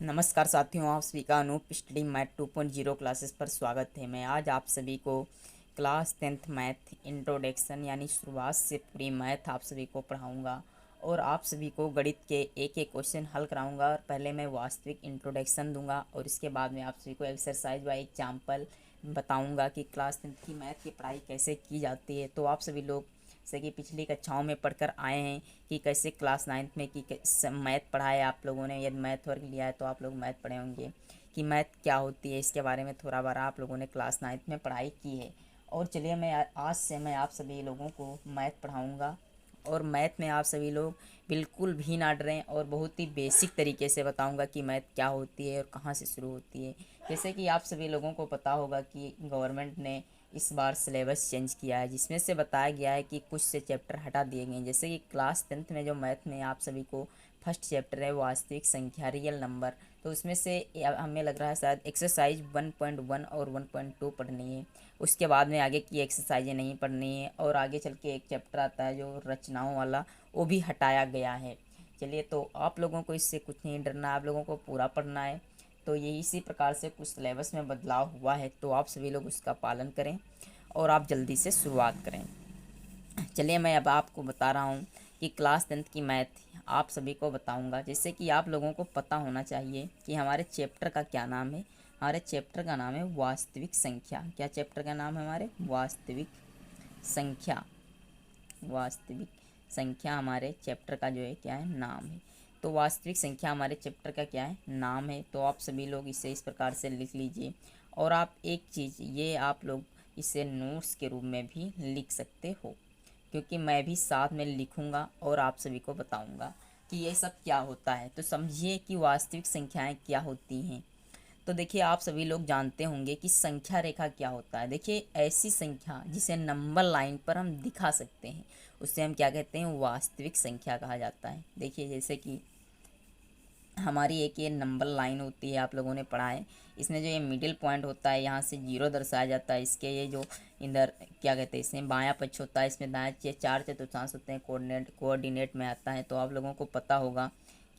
नमस्कार साथियों, आप सभी का अनूप स्टडी मैथ 2.0 क्लासेस पर स्वागत है। मैं आज आप सभी को क्लास 10th मैथ इंट्रोडक्शन यानी शुरुआत से पूरी मैथ आप सभी को पढ़ाऊंगा और आप सभी को गणित के एक एक क्वेश्चन हल कराऊंगा। और पहले मैं वास्तविक इंट्रोडक्शन दूंगा और इसके बाद में आप सभी को एक्सरसाइज बाय एग्जाम्पल बताऊँगा कि क्लास 10th की मैथ की पढ़ाई कैसे की जाती है। तो आप सभी लोग जैसे कि पिछली कक्षाओं में पढ़कर आए हैं कि कैसे क्लास 9th में कि मैथ पढ़ा है आप लोगों ने। यदि मैथ वर्ग लिया है तो आप लोग मैथ पढ़े होंगे कि मैथ क्या होती है, इसके बारे में थोड़ा बार आप लोगों ने क्लास 9th में पढ़ाई की है। और चलिए मैं आज से मैं आप सभी लोगों को मैथ पढ़ाऊँगा और मैथ में आप सभी लोग बिल्कुल भी ना डरें और बहुत ही बेसिक तरीके से बताऊंगा कि मैथ क्या होती है और कहाँ से शुरू होती है। जैसे कि आप सभी लोगों को पता होगा कि गवर्नमेंट ने इस बार सिलेबस चेंज किया है, जिसमें से बताया गया है कि कुछ से चैप्टर हटा दिए गए हैं। जैसे कि क्लास 10th में जो मैथ में आप सभी को फर्स्ट चैप्टर है वास्तविक संख्या रियल नंबर, तो उसमें से हमें लग रहा है शायद एक्सरसाइज 1.1 और 1.2 पढ़नी है। उसके बाद में आगे की एक्सरसाइजें नहीं पढ़नी है और आगे चल के एक चैप्टर आता है जो रचनाओं वाला, वो भी हटाया गया है। चलिए, तो आप लोगों को इससे कुछ नहीं डरना, आप लोगों को पूरा पढ़ना है। तो ये इसी प्रकार से कुछ सिलेबस में बदलाव हुआ है, तो आप सभी लोग उसका पालन करें और आप जल्दी से शुरुआत करें। चलिए, मैं अब आपको बता रहा हूँ कि क्लास 10th की मैथ आप सभी को बताऊँगा। जैसे कि आप लोगों को पता होना चाहिए कि हमारे चैप्टर का क्या नाम है। हमारे चैप्टर का नाम है वास्तविक संख्या। क्या चैप्टर का नाम है हमारे? वास्तविक संख्या। वास्तविक संख्या हमारे चैप्टर का जो है क्या है, नाम है। तो वास्तविक संख्या हमारे चैप्टर का क्या है, नाम है। तो आप सभी लोग इसे इस प्रकार से लिख लीजिए। और आप एक चीज़ ये आप लोग इसे नोट्स के रूप में भी लिख सकते हो, क्योंकि मैं भी साथ में लिखूंगा और आप सभी को बताऊंगा कि ये सब क्या होता है। तो समझिए कि वास्तविक संख्याएं क्या होती हैं। तो देखिए, आप सभी लोग जानते होंगे कि संख्या रेखा क्या होता है। देखिए, ऐसी संख्या जिसे नंबर लाइन पर हम दिखा सकते हैं उससे हम क्या कहते हैं, वास्तविक संख्या कहा जाता है। देखिए, जैसे कि हमारी एक ये नंबर लाइन होती है, आप लोगों ने पढ़ा है। इसमें जो ये मिडिल पॉइंट होता है, यहाँ से जीरो दर्शाया जाता है। इसके ये जो इधर क्या कहते हैं, इसमें बायां पक्ष होता है, इसमें दायां चार चतुर्थांश होते हैं, कोऑर्डिनेट में आता है। तो आप लोगों को पता होगा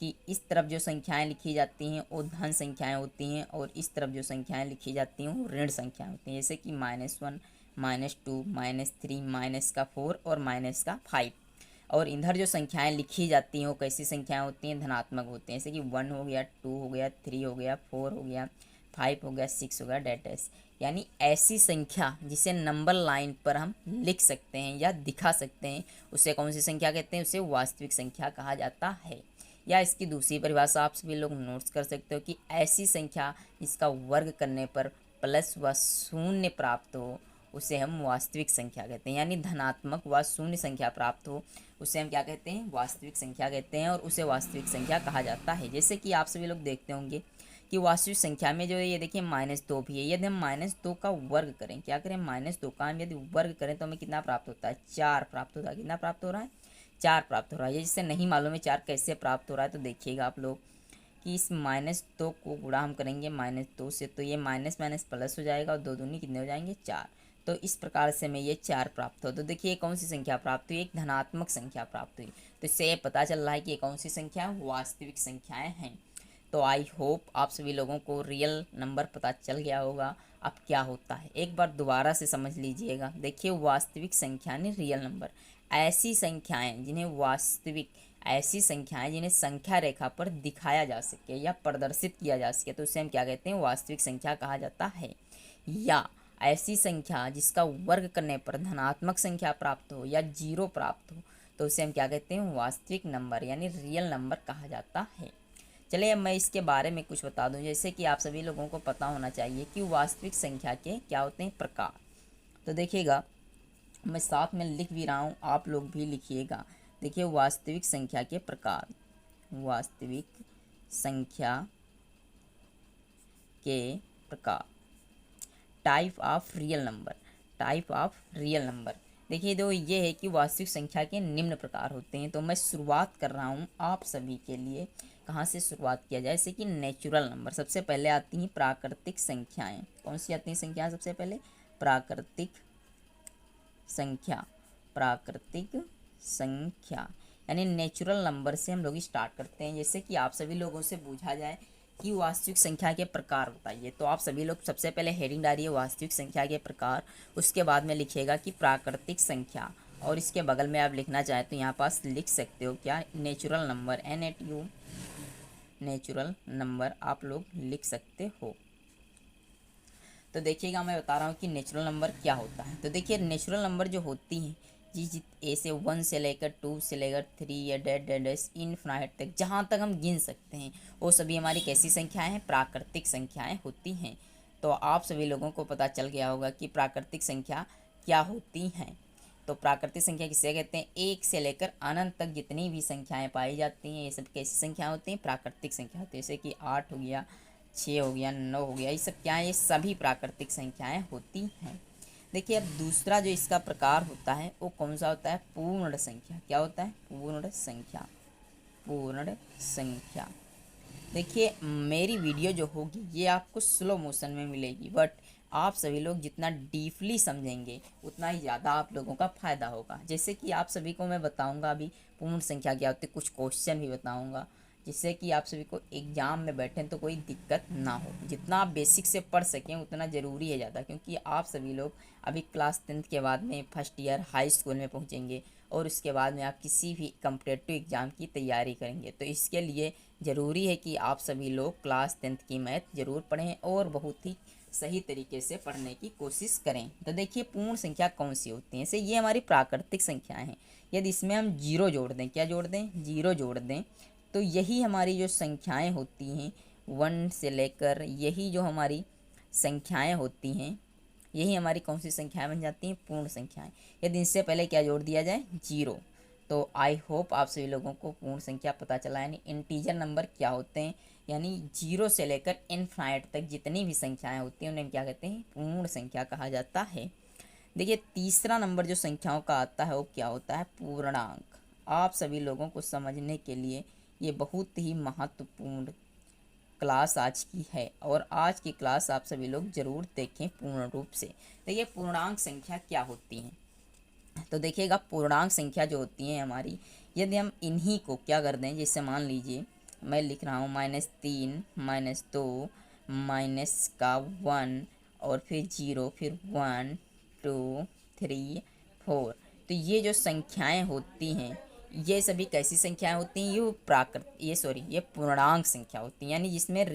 कि इस तरफ जो संख्याएं लिखी जाती हैं वो धन संख्याएं होती हैं और इस तरफ जो संख्याएं लिखी जाती हैं वो ऋण संख्याएं होती हैं। जैसे कि -1, -2, -3, -4 और -5। और इधर जो संख्याएं लिखी जाती हैं वो कैसी संख्याएं होती हैं, धनात्मक होती हैं। जैसे कि 1 हो गया, 2 हो गया, 3 हो गया, 4 हो गया, 5 हो गया, 6 हो गया, डेट एस। यानी ऐसी संख्या जिसे नंबर लाइन पर हम लिख सकते हैं या दिखा सकते हैं, उसे कौन सी संख्या कहते हैं, उसे वास्तविक संख्या कहा जाता है। या इसकी दूसरी परिभाषा आप सभी लोग नोट्स कर सकते हो कि ऐसी संख्या जिसका वर्ग करने पर प्लस व शून्य प्राप्त हो उसे हम वास्तविक संख्या कहते हैं। यानी धनात्मक व शून्य संख्या प्राप्त हो उसे हम क्या कहते हैं, वास्तविक संख्या कहते हैं और उसे वास्तविक संख्या कहा जाता है। जैसे कि आप सभी लोग देखते होंगे कि वास्तविक संख्या में जो है ये देखिए -2 भी है। यदि हम -2 का वर्ग करें, क्या करें, -2 का हम यदि वर्ग करें तो हमें कितना प्राप्त होता है, 4 प्राप्त होता है। कितना प्राप्त हो रहा है, 4 प्राप्त हो रहा है। ये जिससे नहीं मालूम है 4 कैसे प्राप्त हो रहा है, तो देखिएगा आप लोग कि इस -2 को गुणा हम करेंगे -2 से, तो ये माइनस माइनस प्लस हो जाएगा और दो दूनी कितने हो जाएंगे, 4। तो इस प्रकार से हमें ये 4 प्राप्त हो। तो देखिए कौन सी संख्या प्राप्त हुई, एक धनात्मक संख्या प्राप्त हुई। तो इससे ये पता चल रहा है कि ये कौन सी संख्या, वास्तविक संख्याएं हैं। तो आई होप आप सभी लोगों को रियल नंबर पता चल गया होगा अब क्या होता है। एक बार दोबारा से समझ लीजिएगा। देखिए, वास्तविक संख्या ने रियल नंबर, ऐसी संख्याएं जिन्हें वास्तविक, ऐसी संख्याएं जिन्हें संख्या रेखा पर दिखाया जा सके या प्रदर्शित किया जा सके, तो उसे हम क्या कहते हैं, वास्तविक संख्या कहा जाता है। या ऐसी संख्या जिसका वर्ग करने पर धनात्मक संख्या प्राप्त हो या जीरो प्राप्त हो, तो उसे हम क्या कहते हैं, वास्तविक नंबर यानी रियल नंबर कहा जाता है। चलिए, अब मैं इसके बारे में कुछ बता दूं। जैसे कि आप सभी लोगों को पता होना चाहिए कि वास्तविक संख्या के क्या होते हैं, प्रकार। तो देखिएगा, मैं साथ में लिख भी रहा हूँ, आप लोग भी लिखिएगा। देखिए, वास्तविक संख्या के प्रकार, वास्तविक संख्या के प्रकार, type of real number, type of real number. देखिए, तो ये है कि वास्तविक संख्या के निम्न प्रकार होते हैं। तो मैं शुरुआत कर रहा हूँ आप सभी के लिए, कहाँ से शुरुआत किया जाए। जैसे कि नेचुरल नंबर, सबसे पहले आती हैं प्राकृतिक संख्याएं। कौन सी आती हैं संख्याएं सबसे पहले, प्राकृतिक संख्या, प्राकृतिक संख्या यानी नेचुरल नंबर से हम लोग स्टार्ट करते हैं। जैसे कि आप सभी लोगों से पूछा जाए कि वास्तविक संख्या के प्रकार बताइए। तो आप सभी लोग सबसे पहले हेडिंग डालिए वास्तविक संख्या के प्रकार, उसके बाद में लिखिएगा कि प्राकृतिक संख्या, और इसके बगल में आप लिखना चाहें तो यहाँ पास लिख सकते हो क्या, natural number, NATU, natural number आप लोग लिख सकते हो। तो देखिएगा मैं बता रहा हूँ कि नेचुरल नंबर क्या होता है। तो देखिए नेचुरल नंबर जो होती हैं जी ए से 1 से लेकर 2 से लेकर 3 या डेड इनफाइनाइट तक, जहाँ तक हम गिन सकते हैं वो सभी हमारी कैसी संख्याएं हैं, प्राकृतिक संख्याएं होती हैं। तो आप सभी लोगों को पता चल गया होगा कि प्राकृतिक संख्या क्या होती हैं। तो प्राकृतिक संख्या किसे कहते हैं, एक से लेकर अनंत तक जितनी भी संख्याएं पाई जाती हैं ये सब कैसी संख्या होती हैं, प्राकृतिक संख्या होती है। जैसे कि 8 हो गया, 6 हो गया, 9 हो गया, ये सब क्या है, ये सभी प्राकृतिक संख्याएं होती हैं। देखिए अब दूसरा जो इसका प्रकार होता है वो कौन सा होता है, पूर्ण संख्या। क्या होता है, पूर्ण संख्या, पूर्ण संख्या। देखिए मेरी वीडियो जो होगी ये आपको स्लो मोशन में मिलेगी, बट आप सभी लोग जितना डीपली समझेंगे उतना ही ज़्यादा आप लोगों का फ़ायदा होगा। जैसे कि आप सभी को मैं बताऊंगा अभी पूर्ण संख्या क्या होती है, कुछ क्वेश्चन भी बताऊंगा, जिससे कि आप सभी को एग्ज़ाम में बैठें तो कोई दिक्कत ना हो। जितना आप बेसिक से पढ़ सकें उतना ज़रूरी है ज़्यादा, क्योंकि आप सभी लोग अभी क्लास 10th के बाद में फर्स्ट ईयर हाई स्कूल में पहुँचेंगे और उसके बाद में आप किसी भी कम्पिटेटिव एग्ज़ाम की तैयारी करेंगे। तो इसके लिए ज़रूरी है कि आप सभी लोग क्लास 10th की मैथ ज़रूर पढ़ें और बहुत ही सही तरीके से पढ़ने की कोशिश करें। तो देखिए पूर्ण संख्या कौन सी होती हैं, जैसे ये हमारी प्राकृतिक संख्याएं हैं। यदि इसमें हम जीरो जोड़ दें, क्या जोड़ दें, जीरो जोड़ दें, तो यही हमारी जो संख्याएं होती हैं 1 से लेकर, यही जो हमारी संख्याएं होती हैं यही हमारी कौन सी संख्याएं बन जाती हैं, पूर्ण संख्याएं। यदि इनसे पहले क्या जोड़ दिया जाए, जीरो। तो आई होप आप सभी लोगों को पूर्ण संख्या पता चला, यानी इंटीजर नंबर क्या होते हैं, यानी जीरो से लेकर इनफाइनाइट तक जितनी भी संख्याएं होती हैं उन्हें क्या कहते हैं, पूर्ण संख्या कहा जाता है। देखिए तीसरा नंबर जो संख्याओं का आता है वो क्या होता है, पूर्णांक। आप सभी लोगों को समझने के लिए ये बहुत ही महत्वपूर्ण क्लास आज की है, और आज की क्लास आप सभी लोग ज़रूर देखें पूर्ण रूप से। देखिए पूर्णांक संख्या क्या होती हैं, तो देखिएगा पूर्णांक संख्या जो होती हैं हमारी, यदि हम इन्हीं को क्या कर दें, जैसे मान लीजिए मैं लिख रहा हूँ -3, -2, माइनस का 1 और फिर 0, फिर 1 2 3 4। तो ये जो संख्याएं होती हैं ये सभी कैसी संख्याएं होती हैं, ये पूर्णांक संख्या होती हैं, यानी जिसमें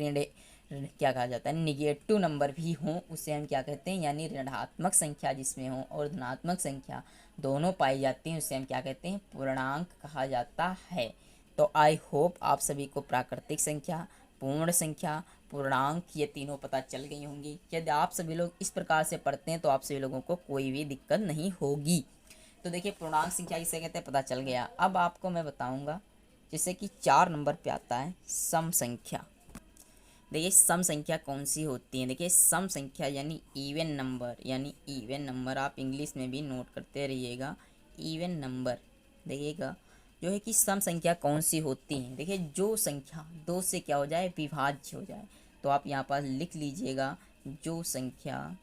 क्या कहा जाता है, निगेटिव नंबर भी हों उसे हम क्या कहते हैं, यानी ऋणात्मक संख्या जिसमें हो और धनात्मक संख्या दोनों पाई जाती हैं उसे हम क्या कहते हैं, पूर्णांक कहा जाता है। तो आई होप आप सभी को प्राकृतिक संख्या, पूर्ण संख्या, पूर्णांक ये तीनों पता चल गई होंगी। यदि आप सभी लोग इस प्रकार से पढ़ते हैं तो आप सभी लोगों को कोई भी दिक्कत नहीं होगी। तो देखिए पूर्णांक संख्या किसे कहते हैं पता चल गया। अब आपको मैं बताऊंगा जैसे कि 4 नंबर पे आता है सम संख्या। देखिए सम संख्या कौन सी होती है, देखिए सम संख्या यानी इवन नंबर, यानी इवन नंबर आप इंग्लिश में भी नोट करते रहिएगा, इवन नंबर। देखिएगा जो है कि सम संख्या कौन सी होती है, देखिए जो संख्या 2 से क्या हो जाए, विभाज्य हो जाए। तो आप यहाँ पर लिख लीजिएगा जो संख्या,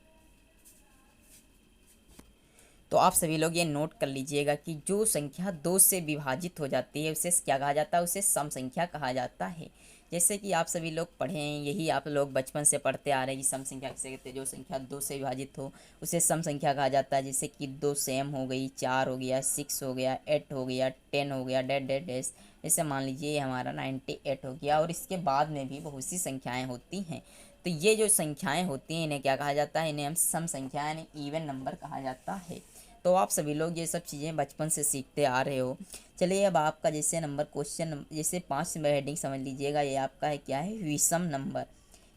तो आप सभी लोग ये नोट कर लीजिएगा कि जो संख्या 2 से विभाजित हो जाती है उसे क्या कहा जाता है, उसे सम संख्या कहा जाता है। जैसे कि आप सभी लोग पढ़े हैं, यही आप लोग बचपन से पढ़ते आ रहे हैं कि सम संख्या किसे कहते हैं, जो संख्या 2 से विभाजित हो उसे सम संख्या कहा जाता है। जैसे कि 2 सेम हो गई, 4 हो गया, 6 हो गया, 8 हो गया, 10 हो गया, डेड डेड डेस। जैसे मान लीजिए ये हमारा 98 हो गया, और इसके बाद में भी बहुत सी संख्याएँ होती हैं। तो ये जो संख्याएँ होती हैं इन्हें क्या कहा जाता है, इन्हें हम सम संख्या यानी इवन नंबर कहा जाता है। तो आप सभी लोग ये सब चीज़ें बचपन से सीखते आ रहे हो। चलिए अब आपका जैसे नंबर क्वेश्चन जैसे 5 नंबर हेडिंग समझ लीजिएगा, ये आपका है क्या है, विषम नंबर।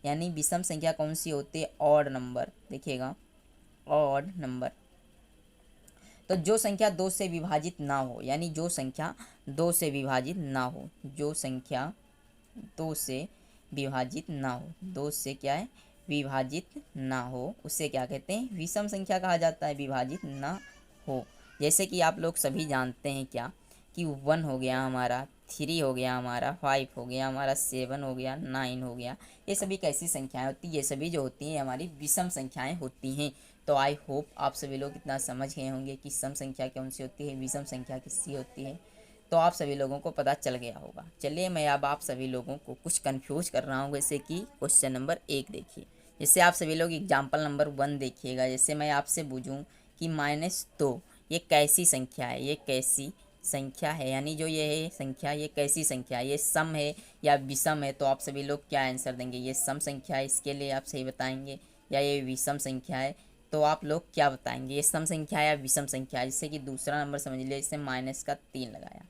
यानी विषम संख्या कौन सी होती है, ऑड नंबर। देखिएगा ऑड नंबर, तो जो संख्या 2 से विभाजित ना हो, यानी जो संख्या 2 से विभाजित ना हो, जो संख्या 2 से विभाजित ना हो, 2 से क्या है, विभाजित ना हो, उसे क्या कहते हैं, विषम संख्या कहा जाता है, विभाजित ना हो। जैसे कि आप लोग सभी जानते हैं क्या कि 1 हो गया हमारा, 3 हो गया हमारा, 5 हो गया हमारा, 7 हो गया, 9 हो गया, ये सभी कैसी संख्याएं होती हैं, ये सभी जो होती हैं हमारी विषम संख्याएं होती हैं। तो आई होप आप सभी लोग इतना समझ गए होंगे कि सम संख्या कौन सी होती है, विषम संख्या किससी होती है। तो आप सभी लोगों को पता चल गया होगा। चलिए मैं अब आप सभी लोगों को कुछ कंफ्यूज कर रहा हूँ, जैसे कि क्वेश्चन नंबर 1 देखिए। जैसे आप सभी लोग एग्जाम्पल नंबर 1 देखिएगा। जैसे मैं आपसे पूछूं कि -2 ये कैसी संख्या है, ये कैसी संख्या है, यानी जो ये है संख्या, ये कैसी संख्या है, ये सम है या विषम है, तो आप सभी लोग क्या आंसर देंगे? ये सम संख्या है, इसके लिए आप सही बताएंगे, या ये विषम संख्या है, तो आप लोग क्या बताएंगे? ये सम संख्या है या विषम संख्या है? जैसे कि दूसरा नंबर समझ लीजिए, जैसे -3 लगाया,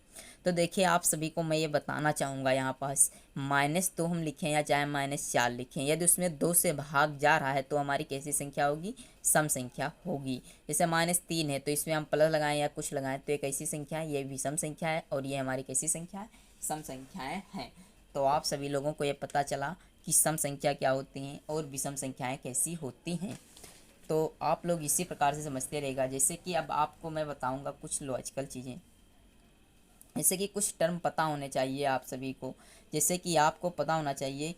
तो देखिए आप सभी को मैं ये बताना चाहूँगा, यहाँ पास -2 हम लिखें या चाहे -4 लिखें, यदि उसमें 2 से भाग जा रहा है तो हमारी कैसी संख्या होगी? सम संख्या होगी। जैसे -3 है तो इसमें हम प्लस लगाएं या कुछ लगाएं तो एक ऐसी संख्या है, ये विषम संख्या है, और ये हमारी कैसी संख्या है? सम संख्याएँ हैं। तो आप सभी लोगों को ये पता चला कि सम संख्या क्या होती हैं और विषम संख्याएँ कैसी होती हैं। तो आप लोग इसी प्रकार से समझते रहेगा। जैसे कि अब आपको मैं बताऊँगा कुछ लॉजिकल चीज़ें, जैसे कि कुछ टर्म पता होने चाहिए आप सभी को। जैसे कि आपको पता होना चाहिए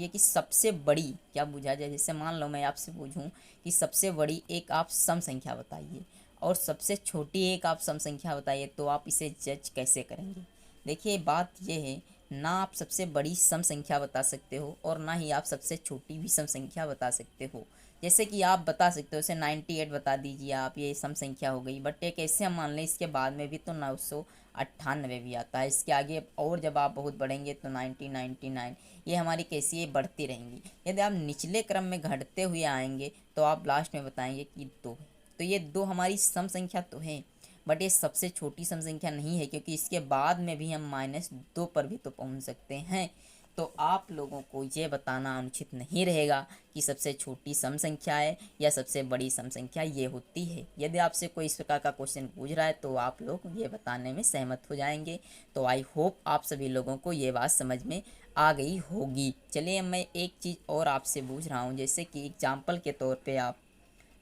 कि सबसे बड़ी क्या पूछा जाए। जैसे मान लो मैं आपसे पूछूं कि सबसे बड़ी एक आप सम संख्या बताइए और सबसे छोटी एक आप सम संख्या बताइए, तो आप इसे जज कैसे करेंगे? देखिए बात यह है, ना आप सबसे बड़ी सम संख्या बता सकते हो और ना ही आप सबसे छोटी विषम संख्या बता सकते हो। जैसे कि आप बता सकते हो, जैसे 98 बता दीजिए आप, ये सम संख्या हो गई, बट एक ऐसे हम मान लें इसके बाद में भी तो 998 भी आता है, इसके आगे और जब आप बहुत बढ़ेंगे तो 99, ये हमारी कैसी है? बढ़ती रहेंगी। यदि आप निचले क्रम में घटते हुए आएंगे तो आप लास्ट में बताएंगे कि 2, तो ये 2 हमारी सम संख्या तो है, बट ये सबसे छोटी सम संख्या नहीं है, क्योंकि इसके बाद में भी हम -2 पर भी तो पहुंच सकते हैं। तो आप लोगों को ये बताना अनुचित नहीं रहेगा कि सबसे छोटी सम संख्या है या सबसे बड़ी सम संख्या ये होती है। यदि आपसे कोई इस प्रकार का क्वेश्चन पूछ रहा है तो आप लोग ये बताने में सहमत हो जाएंगे। तो आई होप आप सभी लोगों को ये बात समझ में आ गई होगी। चलिए मैं एक चीज़ और आपसे पूछ रहा हूँ, जैसे कि एग्जाम्पल के तौर पे आप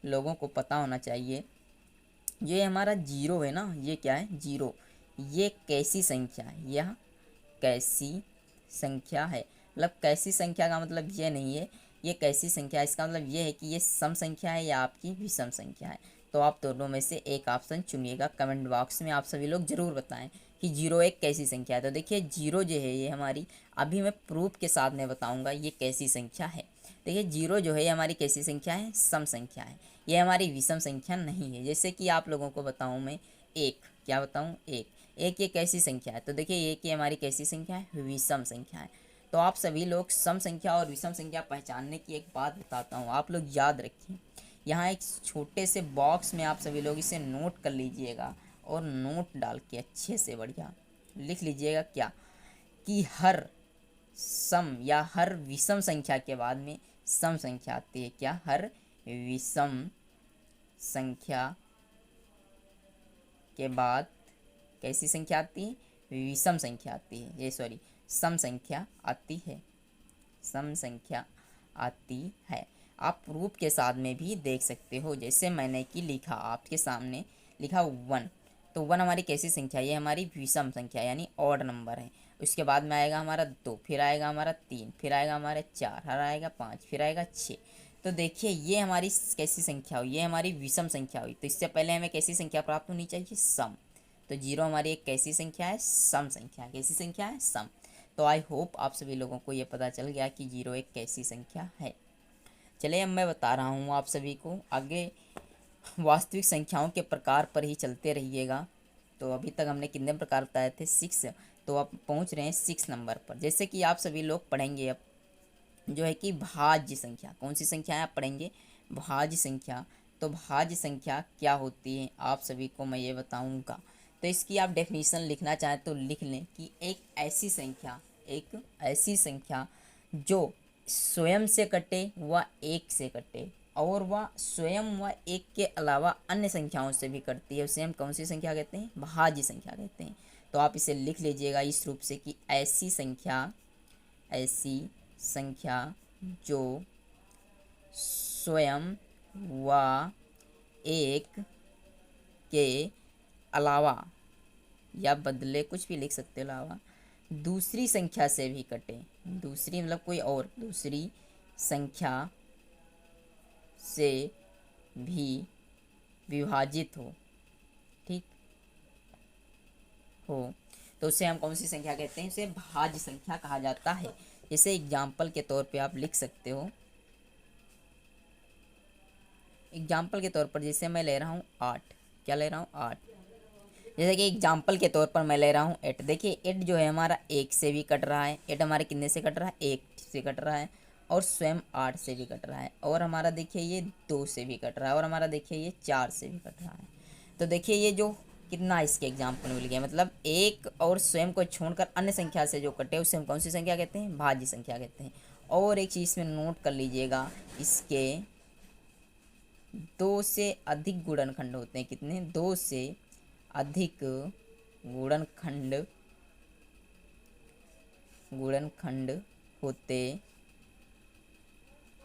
लोगों को पता होना चाहिए, ये हमारा जीरो है ना, ये क्या है? जीरो। ये कैसी संख्या है? यह कैसी संख्या है? मतलब कैसी संख्या का मतलब ये नहीं है ये कैसी संख्या है, इसका मतलब ये है कि ये सम संख्या है या आपकी विषम संख्या है। तो आप दोनों में से एक ऑप्शन चुनिएगा। कमेंट बॉक्स में आप सभी लोग जरूर बताएं कि जीरो एक कैसी संख्या है। तो देखिए जीरो जो है ये हमारी, अभी मैं प्रूफ के साथ में बताऊंगा ये कैसी संख्या है। देखिए जीरो जो है ये हमारी कैसी संख्या है? सम संख्या है, ये हमारी विषम संख्या नहीं है। जैसे कि आप लोगों को बताऊं मैं एक, क्या बताऊं? एक ये कैसी संख्या है? तो देखिए एक ये हमारी कैसी संख्या है? विषम संख्या है। तो आप सभी लोग सम संख्या और विषम संख्या पहचानने की एक बात बताता हूँ, आप लोग याद रखिए। यहाँ एक छोटे से बॉक्स में आप सभी लोग इसे नोट कर लीजिएगा और नोट डाल के अच्छे से बढ़िया लिख लीजिएगा क्या, कि हर सम या हर विषम संख्या के बाद में सम संख्या आती है। क्या? हर विषम संख्या के बाद कैसी संख्या आती है? विषम संख्या आती है, ये सॉरी सम संख्या आती है, सम संख्या आती है। आप प्रूफ के साथ में भी देख सकते हो। जैसे मैंने कि लिखा आपके सामने, लिखा 1, तो 1 हमारी कैसी संख्या है? ये हमारी विषम संख्या यानी ऑड नंबर है। उसके बाद में आएगा हमारा 2, फिर आएगा हमारा 3, फिर आएगा हमारा 4, फिर आएगा 5, फिर आएगा 6। तो देखिए ये हमारी कैसी संख्या हुई? ये हमारी विषम संख्या हुई। तो इससे पहले हमें कैसी संख्या प्राप्त होनी चाहिए? सम। तो जीरो हमारी एक कैसी संख्या है? सम संख्या। कैसी संख्या है? सम। तो आई होप आप सभी लोगों को ये पता चल गया कि जीरो एक कैसी संख्या है। चलिए अब मैं बता रहा हूँ आप सभी को आगे, वास्तविक संख्याओं के प्रकार पर ही चलते रहिएगा। तो अभी तक हमने कितने प्रकार बताए थे? 6। तो आप पहुँच रहे हैं 6 नंबर पर। जैसे कि आप सभी लोग पढ़ेंगे अब जो है कि भाज्य संख्या। कौन सी संख्या है? आप पढ़ेंगे भाज्य संख्या। तो भाज्य संख्या क्या होती है आप सभी को मैं ये बताऊंगा। तो इसकी आप डेफिनेशन लिखना चाहें तो लिख लें कि एक ऐसी संख्या जो स्वयं से कटे व एक से कटे, और वह स्वयं व एक के अलावा अन्य संख्याओं से भी कटती है, उसे हम कौन सी संख्या कहते हैं? भाज्य संख्या कहते हैं। तो आप इसे लिख लीजिएगा इस रूप से कि ऐसी संख्या जो स्वयं व एक के अलावा, या बदले कुछ भी लिख सकते हो, अलावा दूसरी संख्या से भी कटे। दूसरी मतलब कोई और दूसरी संख्या से भी विभाजित हो। ठीक, हो तो उसे हम कौन सी संख्या कहते हैं? उसे भाज्य संख्या कहा जाता है। जैसे एग्जाम्पल के तौर पे आप लिख सकते हो, एग्जाम्पल के तौर पर जैसे मैं ले रहा हूँ 8, क्या ले रहा हूँ 8। जैसे कि एग्जाम्पल के तौर पर मैं ले रहा हूँ 8। देखिए 8 जो है हमारा 1 से भी कट रहा है, 8 हमारे कितने से कट रहा है? 1 से कट रहा है, और स्वयं 8 से भी कट रहा है, और हमारा देखिए ये 2 से भी कट रहा है, और हमारा देखिए ये 4 से भी कट रहा है। तो देखिए ये जो कितना इसके एग्जाम्पल मिल गया, मतलब एक और स्वयं को छोड़कर अन्य संख्या से जो कटे उसे हम कौन सी संख्या कहते हैं? भाज्य संख्या कहते हैं। और एक चीज़ में नोट कर लीजिएगा, इसके 2 से अधिक गुणनखंड होते हैं। कितने? 2 से अधिक गुणनखंड होते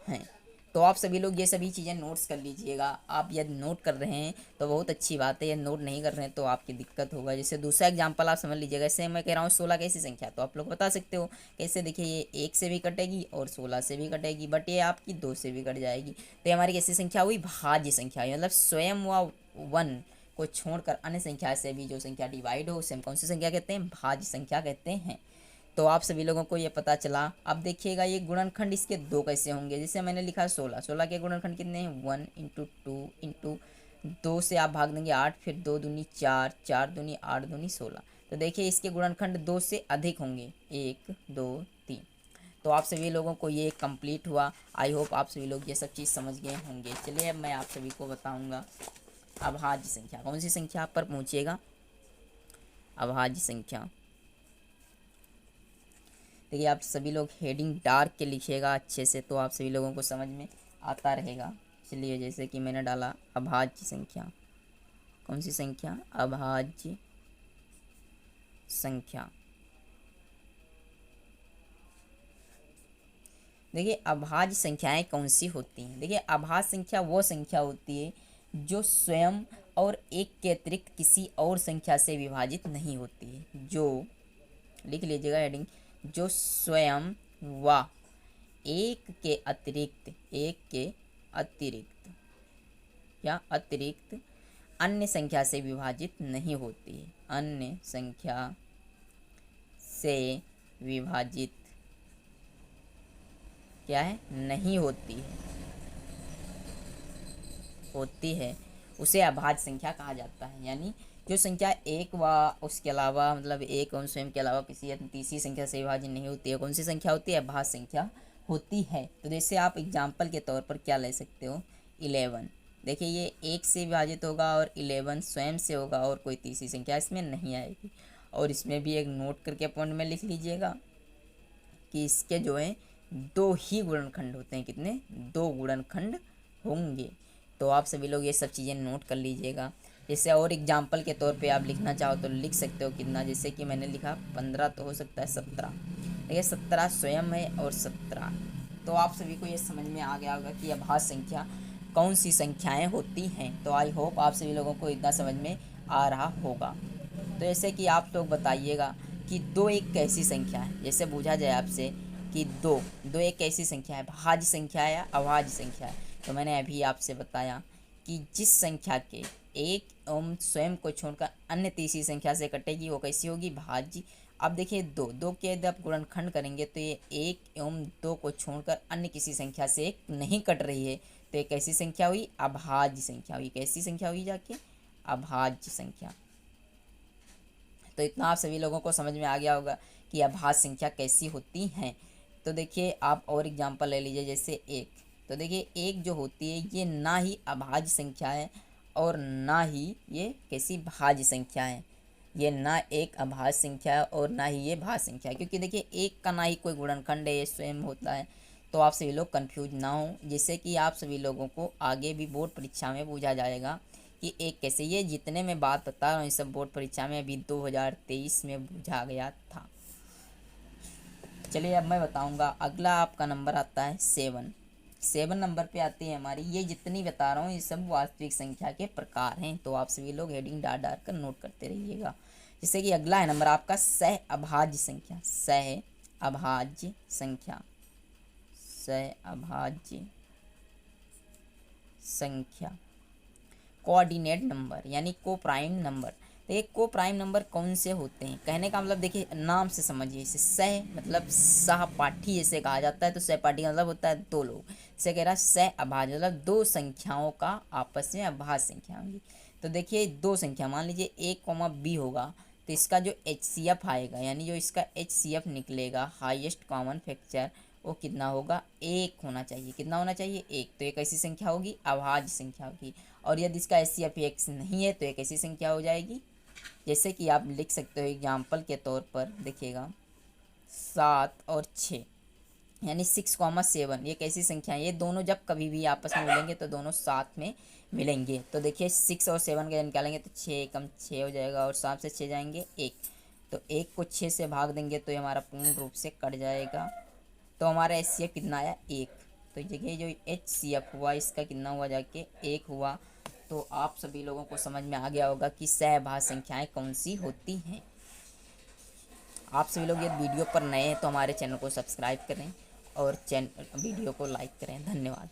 हैं। तो आप सभी लोग ये सभी चीज़ें नोट्स कर लीजिएगा। आप यदि नोट कर रहे हैं तो बहुत अच्छी बात है, यदि नोट नहीं कर रहे हैं तो आपकी दिक्कत होगा। जैसे दूसरा एग्जांपल आप समझ लीजिएगा, जैसे मैं कह रहा हूँ 16 कैसी संख्या, तो आप लोग बता सकते हो कैसे। देखिए ये 1 से भी कटेगी और 16 से भी कटेगी, बट ये आपकी 2 से भी कट जाएगी। तो ये हमारी कैसी संख्या हुई? भाज्य संख्या हुई। मतलब स्वयं व 1 को छोड़कर अन्य संख्या से भी जो संख्या डिवाइड हो उसे हम कौन सी संख्या कहते हैं? भाज्य संख्या कहते हैं। तो आप सभी लोगों को ये पता चला। अब देखिएगा ये गुणनखंड इसके 2 कैसे होंगे। जैसे मैंने लिखा 16, 16 के गुणनखंड कितने हैं? 1 इंटू 2 इंटू 2 से आप भाग देंगे 8, फिर 2 दूनी 4, 4 दूनी 8 दूनी 16। तो देखिए इसके गुणनखंड 2 से अधिक होंगे, 1 2 3। तो आप सभी लोगों को ये कंप्लीट हुआ। आई होप आप सभी लोग ये सब चीज़ समझ गए होंगे। चलिए अब मैं आप सभी को बताऊँगा अभाज्य संख्या। कौन सी संख्या पर पहुँचिएगा? अभाज्य संख्या। देखिए आप सभी लोग हेडिंग डार्क के लिखिएगा अच्छे से, तो आप सभी लोगों को समझ में आता रहेगा। चलिए जैसे कि मैंने डाला अभाज्य संख्या। कौन सी संख्या? अभाज्य संख्या। देखिए अभाज्य संख्याएं कौन सी होती हैं? देखिए अभाज्य संख्या वो संख्या होती है जो स्वयं और एक के अतिरिक्त किसी और संख्या से विभाजित नहीं होती है। जो, लिख लीजिएगा हेडिंग, जो स्वयं व एक के अतिरिक्त या अतिरिक्त अन्य संख्या से विभाजित नहीं होती है। अन्य संख्या से विभाजित क्या है? नहीं होती है, उसे अभाज्य संख्या कहा जाता है। यानी जो संख्या एक व उसके अलावा, मतलब एक और स्वयं के अलावा किसी तीसरी संख्या से विभाजित नहीं होती है, कौन सी संख्या होती है? अभाज्य संख्या होती है। तो जैसे आप एग्जाम्पल के तौर पर क्या ले सकते हो? 11। देखिए ये 1 से विभाजित होगा और 11 स्वयं से होगा और कोई तीसरी संख्या इसमें नहीं आएगी। और इसमें भी एक नोट करके पॉइंट में लिख लीजिएगा कि इसके जो है 2 ही गुणनखंड होते हैं। कितने? 2 गुणनखंड होंगे। तो आप सभी लोग ये सब चीज़ें नोट कर लीजिएगा। जैसे और एग्जाम्पल के तौर पे आप लिखना चाहो तो लिख सकते हो कितना। जैसे कि मैंने लिखा 15, तो हो सकता है 17। देखिए 17 स्वयं है और 17। तो आप सभी को ये समझ में आ गया होगा कि अभाज्य संख्या कौन सी संख्याएं होती हैं। तो आई होप आप सभी लोगों को इतना समझ में आ रहा होगा। तो जैसे कि आप लोग बताइएगा कि 2 एक कैसी संख्या है। जैसे पूछा जाए आपसे कि 2 एक कैसी संख्या है? भाज्य संख्या है या अभाज्य संख्या है? तो मैंने अभी आपसे बताया कि जिस संख्या के एक एवं स्वयं को छोड़कर अन्य तीसरी संख्या से कटेगी वो कैसी होगी? भाज्य। अब देखिए 2 के यदि आप गुणनखंड करेंगे तो ये 1 एवं 2 को छोड़कर अन्य किसी संख्या से एक नहीं कट रही है, तो ये कैसी संख्या हुई? अभाज्य संख्या हुई। कैसी संख्या हुई जाके? अभाज्य संख्या। तो इतना आप सभी लोगों को समझ में आ गया होगा कि अभाज्य संख्या कैसी होती हैं। तो देखिए आप और एग्जांपल ले लीजिए, जैसे 1। तो देखिए 1 जो होती है ये ना ही अभाज्य संख्या है और ना ही ये कैसी भाज्य संख्या है। ये ना एक अभाज्य संख्या है और ना ही ये भाज्य संख्या है, क्योंकि देखिए 1 का ना ही कोई गुणनखंड है, ये स्वयं होता है। तो आप सभी लोग कंफ्यूज ना हो, जैसे कि आप सभी लोगों को आगे भी बोर्ड परीक्षा में पूछा जाएगा कि एक कैसे। ये जितने मैं बात बता रहा हूँ ये सब बोर्ड परीक्षा में अभी 2023 में पूछा गया था। चलिए अब मैं बताऊंगा। अगला आपका नंबर आता है 7 नंबर पे आती है हमारी। ये जितनी बता रहा हूँ ये सब वास्तविक संख्या के प्रकार हैं। तो आप सभी लोग हेडिंग डाल डाल कर नोट करते रहिएगा। जैसे कि अगला है नंबर आपका सह अभाज्य संख्या। सह अभाज्य संख्या। सह अभाज्य संख्या। कोऑर्डिनेट नंबर यानी को प्राइम नंबर। तो ये को प्राइम नंबर कौन से होते हैं, कहने का मतलब देखिए नाम से समझिए इसे। सह मतलब सहपाठी जैसे कहा जाता है, तो सहपाठी का मतलब होता है दो लोग। से कह रहा है सह अभाज्य मतलब दो संख्याओं का आपस में अभाज्य संख्या होंगी। तो देखिए दो संख्या मान लीजिए ए कॉमा बी होगा, तो इसका जो HCF आएगा यानी जो इसका HCF निकलेगा हाईएस्ट कॉमन फैक्टर, वो कितना होगा, एक होना चाहिए। कितना होना चाहिए, एक। तो एक ऐसी संख्या होगी अभाज्य संख्या होगी। और यदि इसका HCF एक नहीं है तो एक ऐसी संख्या हो जाएगी, जैसे कि आप लिख सकते हो एग्जाम्पल के तौर पर देखिएगा 7 और 6 यानी 6,7। ये कैसी संख्या है, ये दोनों जब कभी भी आपस में मिलेंगे तो दोनों साथ में मिलेंगे। तो देखिए 6 और 7 का निकालेंगे तो 6 कम 6 हो जाएगा और 7 से 6 जाएंगे 1। तो 1 को 6 से भाग देंगे तो ये हमारा पूर्ण रूप से कट जाएगा। तो हमारा HCF कितना आया, 1। तो ये जो HCF हुआ इसका कितना हुआ जाके 1 हुआ। तो आप सभी लोगों को समझ में आ गया होगा कि सहभाज्य संख्याएं कौन सी होती हैं। आप सभी लोग यदि वीडियो पर नए हैं तो हमारे चैनल को सब्सक्राइब करें और वीडियो को लाइक करें। धन्यवाद।